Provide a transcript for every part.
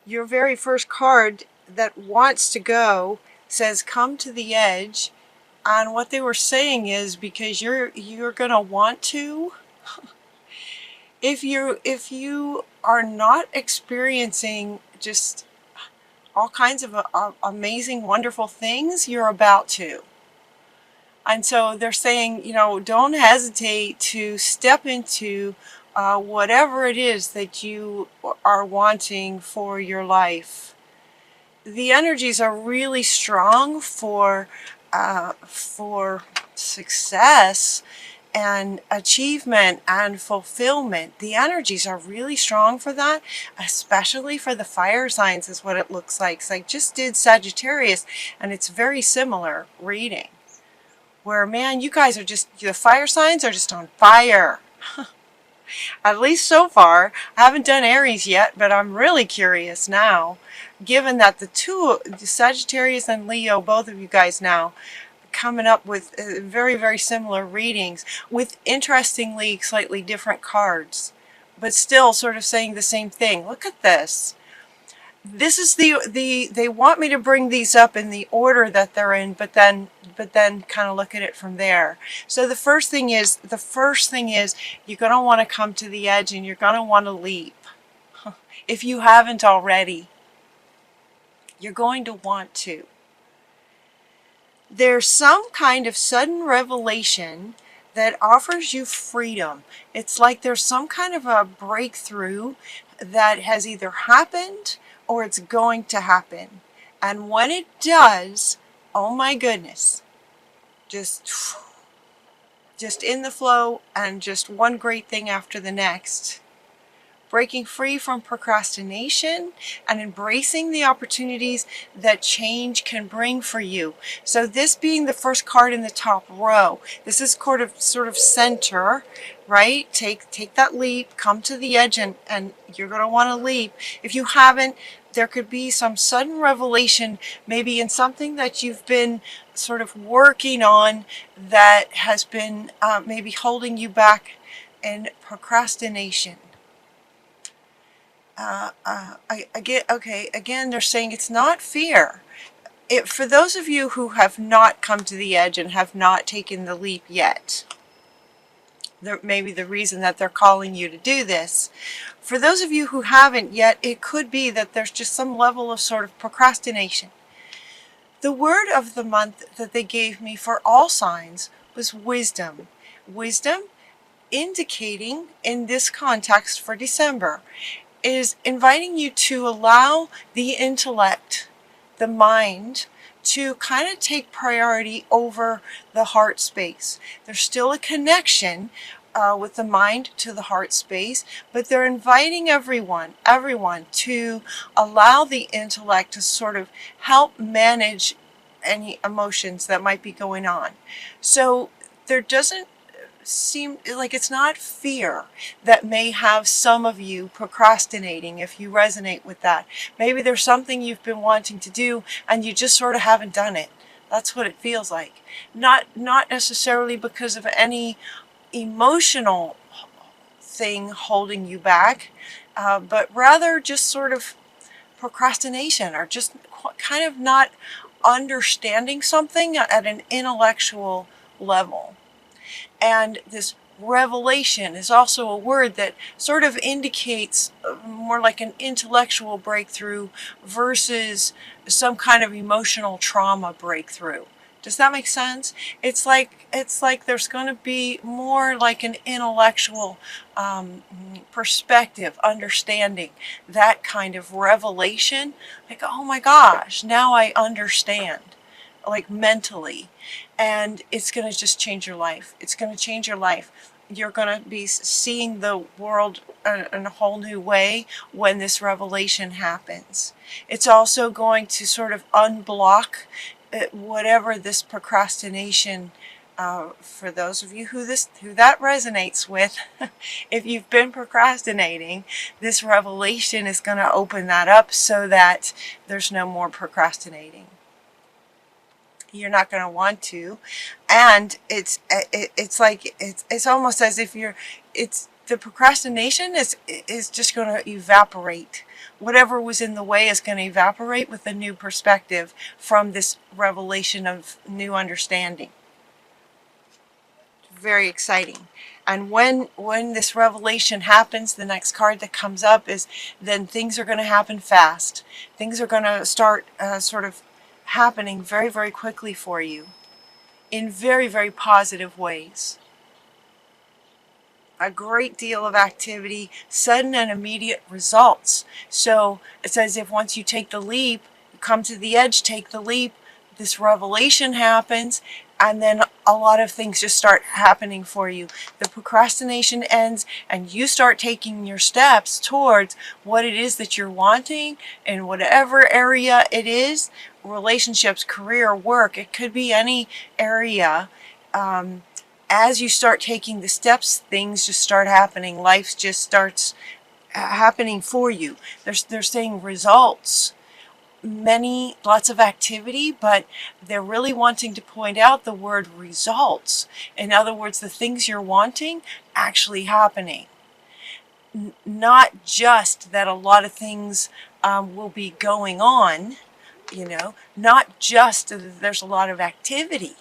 your very first card that wants to go says come to the edge. And what they were saying is because you're gonna want to, if you are not experiencing just all kinds of amazing, wonderful things, you're about to. And so they're saying, don't hesitate to step into whatever it is that you are wanting for your life. The energies are really strong for success and achievement and fulfillment. The energies are really strong for that, especially for the fire signs is what it looks like. So I just did Sagittarius and it's very similar reading. Where, man, you guys are just, the fire signs are just on fire. At least so far. I haven't done Aries yet, but I'm really curious now, given that the Sagittarius and Leo, both of you guys now, coming up with very, very similar readings with interestingly slightly different cards, but still sort of saying the same thing. Look at this. This is they want me to bring these up in the order that they're in, but then kind of look at it from there. So the first thing is you're going to want to come to the edge and you're going to want to leap. If you haven't already, you're going to want to. There's some kind of sudden revelation that offers you freedom. It's like there's some kind of a breakthrough that has either happened or it's going to happen. And when it does, oh my goodness, just in the flow and just one great thing after the next. Breaking free from procrastination and embracing the opportunities that change can bring for you. So this being the first card in the top row, this is sort of center, right? Take that leap, come to the edge, and you're going to want to leap. If you haven't, there could be some sudden revelation, maybe in something that you've been sort of working on that has been maybe holding you back in procrastination. Again, they're saying it's not fear. For those of you who have not come to the edge and have not taken the leap yet, maybe the reason that they're calling you to do this. For those of you who haven't yet, it could be that there's just some level of sort of procrastination. The word of the month that they gave me for all signs was wisdom. Wisdom, indicating in this context for December, is inviting you to allow the intellect, the mind, to kind of take priority over the heart space. There's still a connection with the mind to the heart space, but they're inviting everyone to allow the intellect to sort of help manage any emotions that might be going on. So there doesn't seem like it's not fear that may have some of you procrastinating, if you resonate with that. Maybe there's something you've been wanting to do and you just sort of haven't done it. That's what it feels like. Not necessarily because of any emotional thing holding you back, but rather just sort of procrastination or just kind of not understanding something at an intellectual level. And this revelation is also a word that sort of indicates more like an intellectual breakthrough versus some kind of emotional trauma breakthrough. Does that make sense? It's like there's going to be more like an intellectual perspective, understanding, that kind of revelation. Like, oh my gosh, now I understand. Like mentally, and it's going to just change your life. It's going to change your life. You're going to be seeing the world in a whole new way when this revelation happens. It's also going to sort of unblock whatever this procrastination, for those of you who that resonates with, if you've been procrastinating, this revelation is going to open that up so that there's no more procrastinating. You're not going to want to, and it's like it's almost as if the procrastination is just going to evaporate. Whatever was in the way is going to evaporate with a new perspective from this revelation of new understanding. Very exciting. And when this revelation happens, the next card that comes up is then things are going to happen fast. Things are going to start sort of happening very, very quickly for you in very, very positive ways. A great deal of activity, sudden and immediate results. So it's as if once you take the leap, you come to the edge, take the leap, this revelation happens, and then a lot of things just start happening for you. The procrastination ends and you start taking your steps towards what it is that you're wanting in whatever area it is, relationships, career, work, it could be any area. As you start taking the steps, things just start happening. Life just starts happening for you. They're saying results. Lots of activity, but they're really wanting to point out the word results. In other words, the things you're wanting actually happening. Not just that a lot of things will be going on, not just that there's a lot of activity,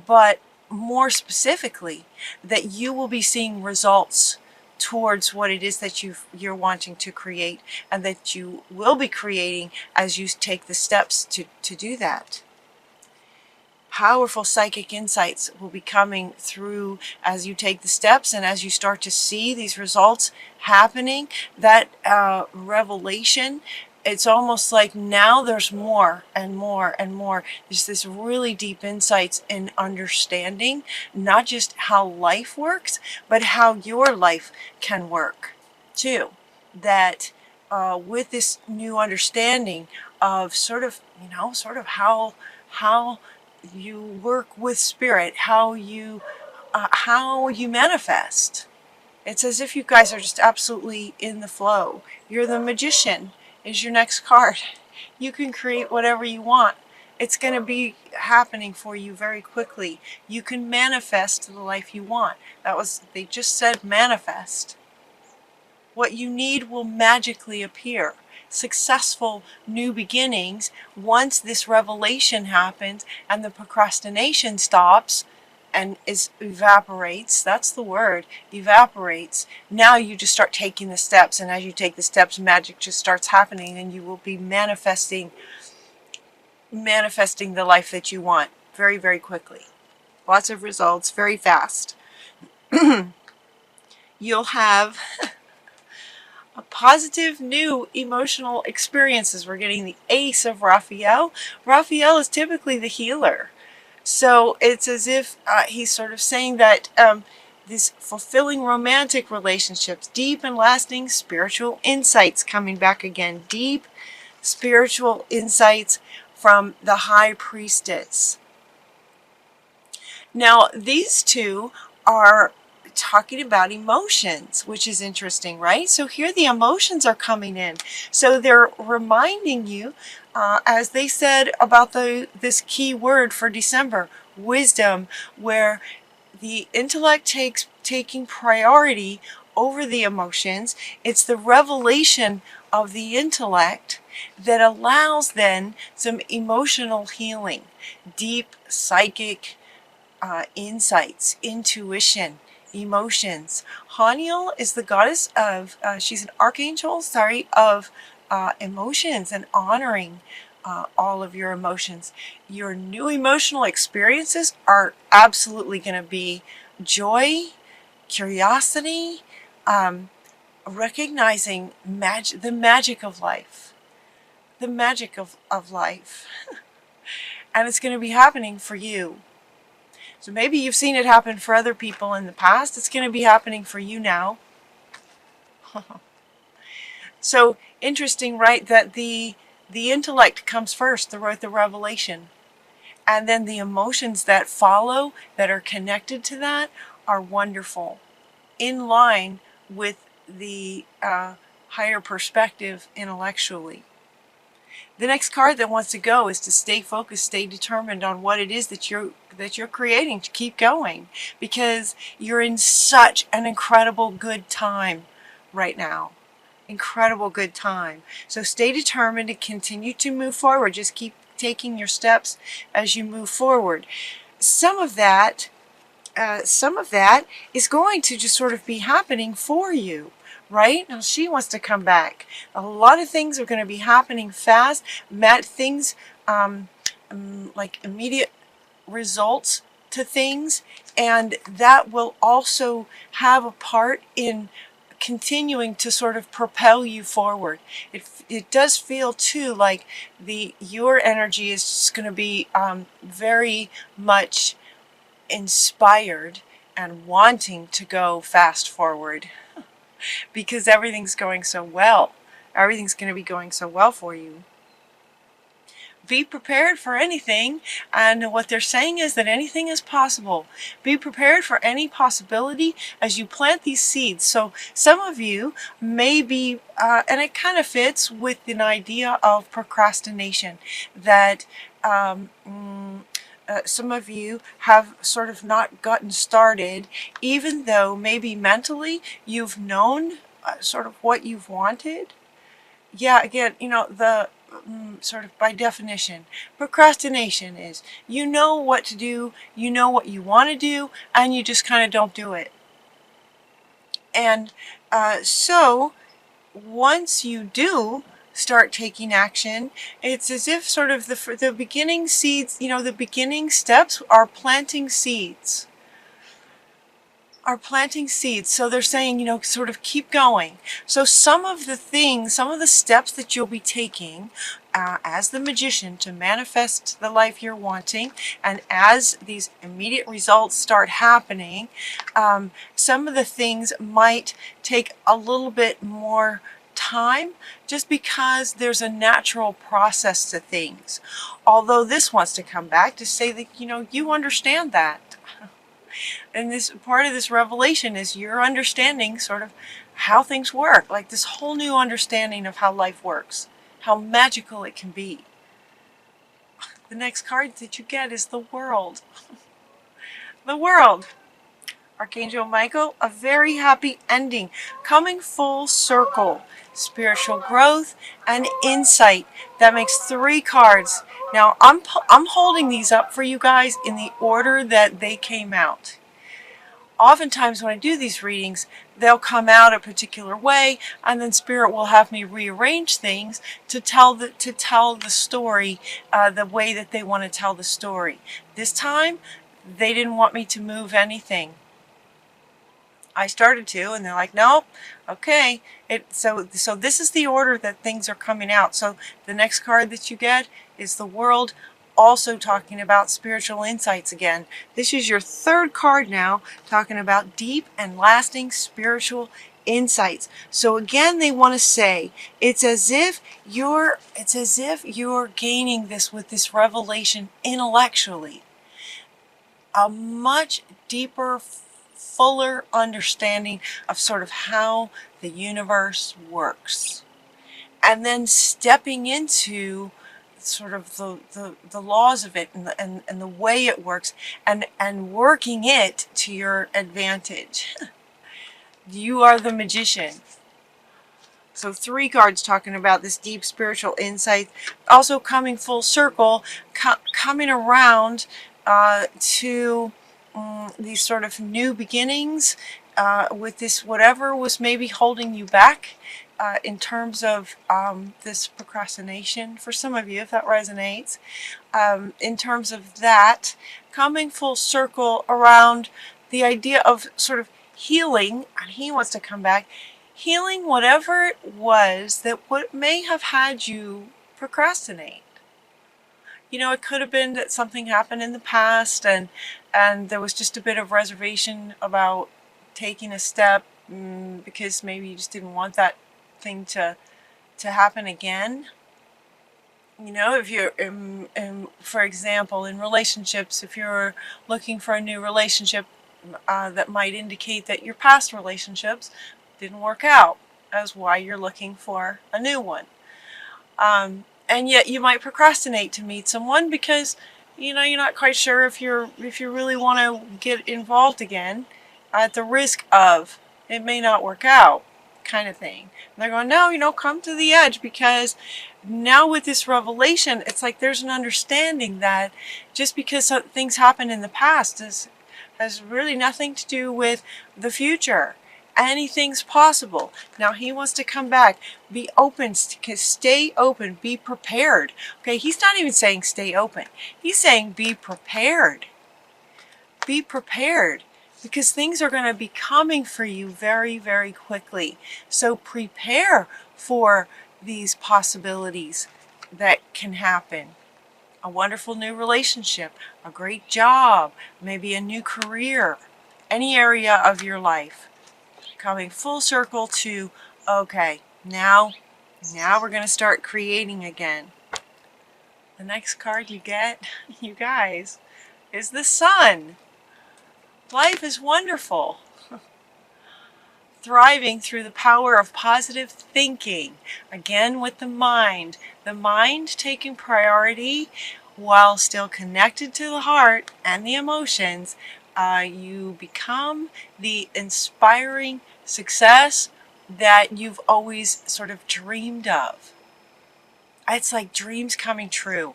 but more specifically, that you will be seeing results towards what it is that you're wanting to create, and that you will be creating as you take the steps to do that. Powerful psychic insights will be coming through as you take the steps and as you start to see these results happening. That revelation, it's almost like now there's more and more and more. There's this really deep insights in understanding, not just how life works, but how your life can work too. That with this new understanding of sort of how you work with spirit, how you manifest. It's as if you guys are just absolutely in the flow. You're the magician is your next card. You can create whatever you want. It's going to be happening for you very quickly. You can manifest the life you want. They just said manifest. What you need will magically appear. Successful new beginnings, once this revelation happens and the procrastination stops and evaporates, that's the word, evaporates. Now you just start taking the steps, and as you take the steps, magic just starts happening, and you will be manifesting the life that you want very, very quickly. Lots of results, very fast. You'll have a positive new emotional experiences. We're getting the Ace of Raphael. Raphael is typically the healer. So it's as if he's sort of saying that these fulfilling romantic relationships, deep and lasting spiritual insights coming back again. Deep spiritual insights from the High Priestess. Now, these two are talking about emotions, which is interesting, right? So here the emotions are coming in. So they're reminding you, as they said about this key word for December, wisdom, where the intellect taking priority over the emotions. It's the revelation of the intellect that allows then some emotional healing, deep psychic insights, intuition, emotions. Haniel is the goddess of, she's an archangel, of emotions and honoring all of your emotions. Your new emotional experiences are absolutely going to be joy, curiosity, recognizing the magic of life. The magic of life. And it's going to be happening for you. So maybe you've seen it happen for other people in the past. It's going to be happening for you now. So interesting, right, that the intellect comes first, the revelation. And then the emotions that follow, that are connected to that, are wonderful. In line with the higher perspective intellectually. The next card that wants to go is to stay focused, stay determined on what it is that you're creating, to keep going, because you're in such an incredible good time right now. Incredible good time. So stay determined and continue to move forward. Just keep taking your steps as you move forward. Some of that is going to just sort of be happening for you. Right? Now she wants to come back. A lot of things are going to be happening fast. Things like immediate results to things, and that will also have a part in continuing to sort of propel you forward. It does feel too like your energy is just going to be very much inspired and wanting to go fast forward because everything's going so well. Everything's going to be going so well for you. Be prepared for anything, and what they're saying is that anything is possible. Be prepared for any possibility as you plant these seeds. So some of you may be, and it kind of fits with an idea of procrastination, that some of you have sort of not gotten started, even though maybe mentally you've known sort of what you've wanted. Yeah, again, the sort of by definition, procrastination is you know what to do, you know what you want to do, and you just kind of don't do it. And so once you do start taking action, it's as if sort of the beginning seeds, the beginning steps are planting seeds. So they're saying, sort of keep going. So some of the steps that you'll be taking as the magician to manifest the life you're wanting, and as these immediate results start happening, some of the things might take a little bit more time, just because there's a natural process to things. Although this wants to come back to say that, you understand that. And this part of this revelation is you're understanding sort of how things work, like this whole new understanding of how life works, how magical it can be. The next card that you get is the World. The World. Archangel Michael, a very happy ending, coming full circle, spiritual growth and insight. That makes 3 cards. Now I'm holding these up for you guys in the order that they came out. Oftentimes when I do these readings, they'll come out a particular way, and then Spirit will have me rearrange things to tell the story the way that they want to tell the story. This time, they didn't want me to move anything. I started to, and they're like, nope, okay. So this is the order that things are coming out. So the next card that you get is the World, also talking about spiritual insights again. This is your 3rd card now, talking about deep and lasting spiritual insights. So again, they want to say it's as if you're gaining this with this revelation intellectually. A much deeper, fuller understanding of sort of how the universe works, and then stepping into sort of the laws of it, and the way it works, and working it to your advantage. You are the magician. So 3 cards talking about this deep spiritual insight, also coming full circle, coming around to these sort of new beginnings with this whatever was maybe holding you back in terms of this procrastination. For some of you, if that resonates, in terms of that, coming full circle around the idea of sort of healing, and he wants to come back, healing whatever it was that what may have had you procrastinate. It could have been that something happened in the past, and there was just a bit of reservation about taking a step because maybe you just didn't want that thing to happen again. If you're, for example, in relationships, if you're looking for a new relationship, that might indicate that your past relationships didn't work out. That's why you're looking for a new one. and yet you might procrastinate to meet someone because you're not quite sure if you really want to get involved again, at the risk of it may not work out, kind of thing. And they're going, no, come to the edge, because now with this revelation, it's like there's an understanding that just because things happen in the past has really nothing to do with the future. Anything's possible. Now he wants to come back. Be open, stay open, be prepared. Okay, he's not even saying stay open. He's saying be prepared. Be prepared, because things are going to be coming for you very, very quickly. So prepare for these possibilities that can happen. A wonderful new relationship, a great job, maybe a new career, any area of your life. Coming full circle to, okay, now we're going to start creating again. The next card you get, you guys, is the Sun. Life is wonderful. Thriving through the power of positive thinking. Again with the mind taking priority while still connected to the heart and the emotions. You become the inspiring success that you've always sort of dreamed of. It's like dreams coming true.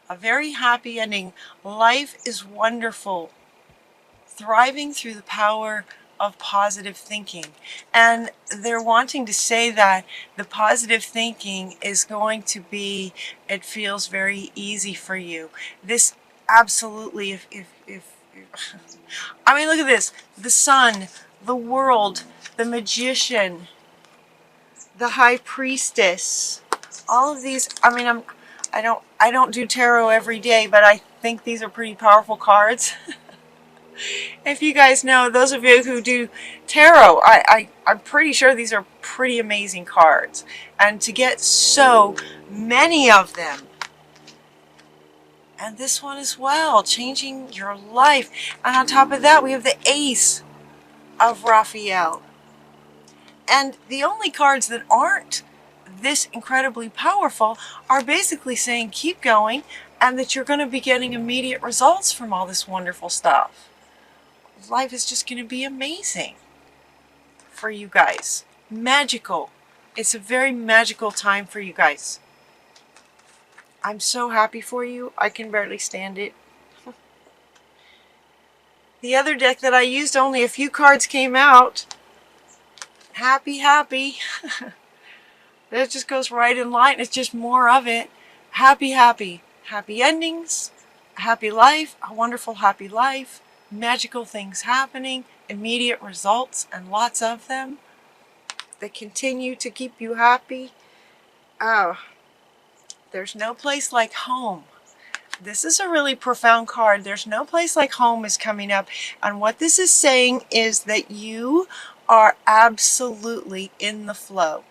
A very happy ending. Life is wonderful. Thriving through the power of positive thinking. And they're wanting to say that the positive thinking is going to be, it feels very easy for you. This absolutely, I mean, look at this. The Sun, the World, the Magician, the High Priestess. All of these, I mean, I don't do tarot every day, but I think these are pretty powerful cards. If you guys know, those of you who do tarot, I'm pretty sure these are pretty amazing cards. And to get so many of them. And this one as well, changing your life. And on top of that, we have the Ace of Raphael. And the only cards that aren't this incredibly powerful are basically saying keep going, and that you're going to be getting immediate results from all this wonderful stuff. Life is just going to be amazing for you guys. Magical. It's a very magical time for you guys. I'm so happy for you. I can barely stand it. The other deck that I used, only a few cards came out. Happy, happy. That just goes right in line. It's just more of it. Happy, happy. Happy endings. A happy life. A wonderful, happy life. Magical things happening. Immediate results, and lots of them. That continue to keep you happy. Oh. There's no place like home. This is a really profound card. There's no place like home is coming up. And what this is saying is that you are absolutely in the flow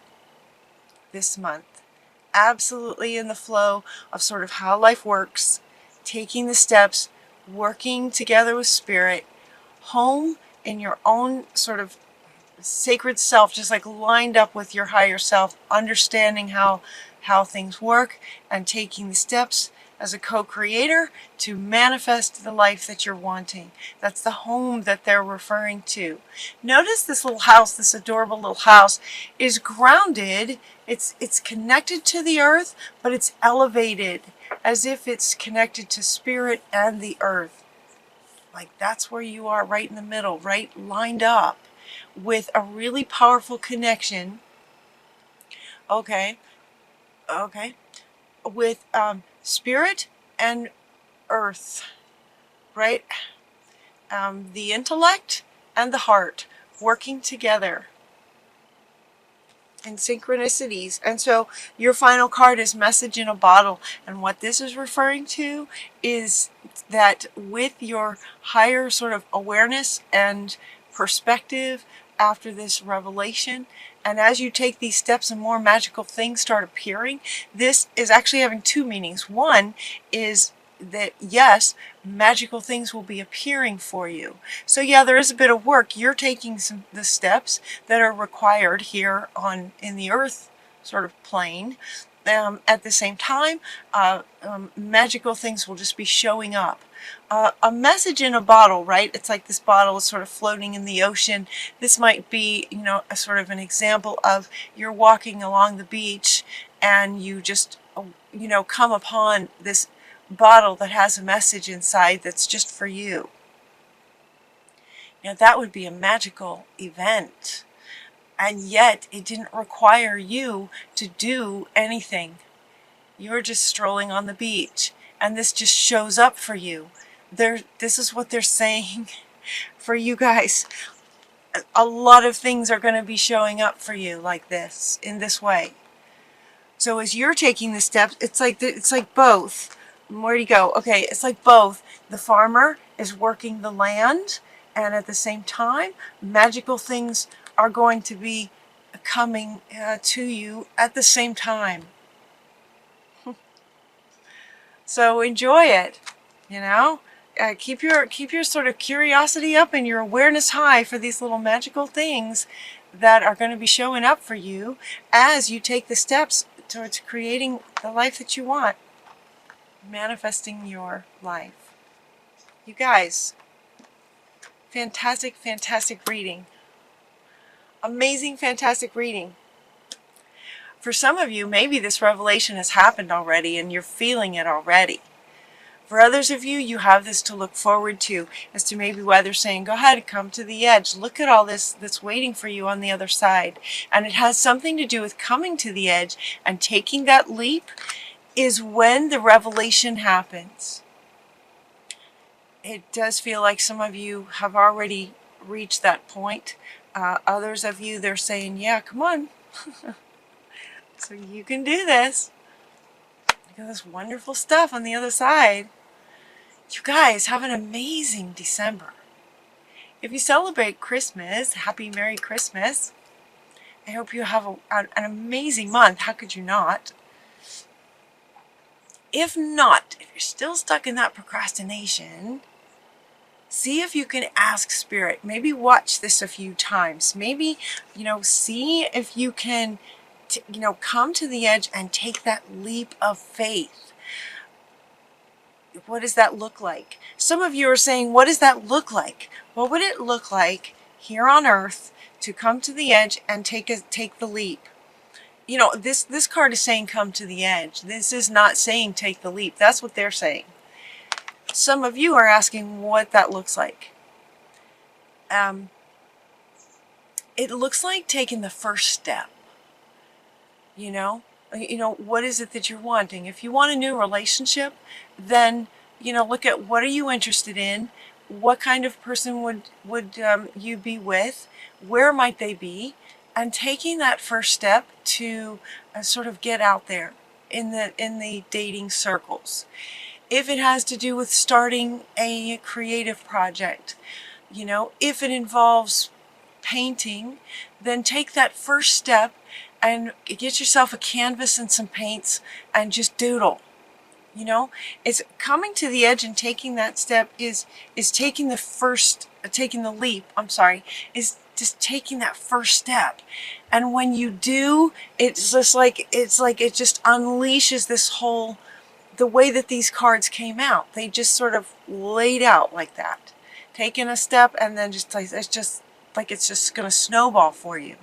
this month. Absolutely in the flow of sort of how life works. Taking the steps. Working together with Spirit. Home in your own sort of sacred self. Just like lined up with your higher self. Understanding how things work, and taking the steps as a co-creator to manifest the life that you're wanting. That's the home that they're referring to. Notice this little house, this adorable little house, is grounded. It's connected to the earth, but it's elevated as if it's connected to Spirit and the earth. Like that's where you are, right in the middle, right lined up with a really powerful connection. Okay, with Spirit and earth, right? The intellect and the heart working together in synchronicities. And so your final card is Message in a Bottle. And what this is referring to is that with your higher sort of awareness and perspective after this revelation, and as you take these steps and more magical things start appearing, this is actually having two meanings. One is that, yes, magical things will be appearing for you. So yeah, there is a bit of work. You're taking the steps that are required here in the earth sort of plain. At the same time, magical things will just be showing up. A message in a bottle, right? It's like this bottle is sort of floating in the ocean. This might be, you know, a sort of an example of you're walking along the beach and you just, you know, come upon this bottle that has a message inside that's just for you. Now that would be a magical event. And yet it didn't require you to do anything. You're just strolling on the beach and this just shows up for you. This is what they're saying for you guys. A lot of things are going to be showing up for you like this, in this way. So as you're taking the steps, it's like both. Where do you go? Okay, it's like both. The farmer is working the land, and at the same time, magical things are going to be coming to you at the same time. So enjoy it, you know. Keep your sort of curiosity up and your awareness high for these little magical things that are going to be showing up for you as you take the steps towards creating the life that you want, manifesting your life. You guys, fantastic, fantastic reading. Amazing, fantastic reading. For some of you, maybe this revelation has happened already and you're feeling it already. For others of you, you have this to look forward to, as to maybe why they're saying, go ahead, come to the edge. Look at all this that's waiting for you on the other side. And it has something to do with coming to the edge and taking that leap is when the revelation happens. It does feel like some of you have already reached that point. Others of you, they're saying, yeah, come on. So you can do this. Look at this wonderful stuff on the other side. You guys have an amazing December. If you celebrate Christmas, happy Merry Christmas. I hope you have an amazing month. How could you not? If not, if you're still stuck in that procrastination, see if you can ask Spirit. Maybe watch this a few times. Maybe, you know, see if you can, you know, come to the edge and take that leap of faith. What does that look like? Some of you are saying, what does that look like? What would it look like here on earth to come to the edge and take the leap? You know, this card is saying come to the edge. This is not saying take the leap. That's what they're saying. Some of you are asking what that looks like. It looks like taking the first step. You know, what is it that you're wanting? If you want a new relationship, then, you know, look at what are you interested in? What kind of person would you be with? Where might they be? And taking that first step to sort of get out there in the dating circles. If it has to do with starting a creative project, you know, if it involves painting, then take that first step and get yourself a canvas and some paints and just doodle. You know, it's coming to the edge and taking that step is taking the leap, is just taking that first step. And when you do, it's just like it just unleashes this whole, the way that these cards came out. They just sort of laid out like that. Taking a step and then just like, it's just going to snowball for you.